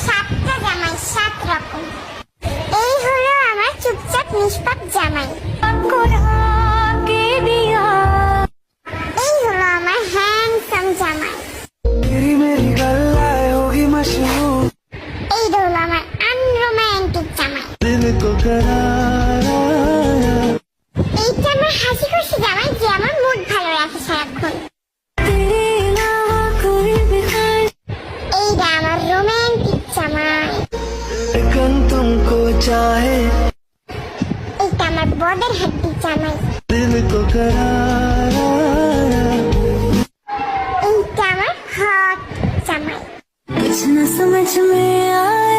সাতটা জামাই, 7 রকম। এই হলো আমার চুপচাপ নিষ্পাপ জামাই। এই হলো আমার হ্যান্ডসাম জামাই। এই হলো আমার আনরোম্যান্টিক জামাই। এইটা আমার হাসি খুশি জামাই, যে আমার মুড ভালো রাখে সারাক্ষণ। এইটা আমার রোমান্টিক জামাই। এইটা আমার বদের হাড্ডি জামাই। এইটা আমার হট জামাই। कुछ न समझ में आए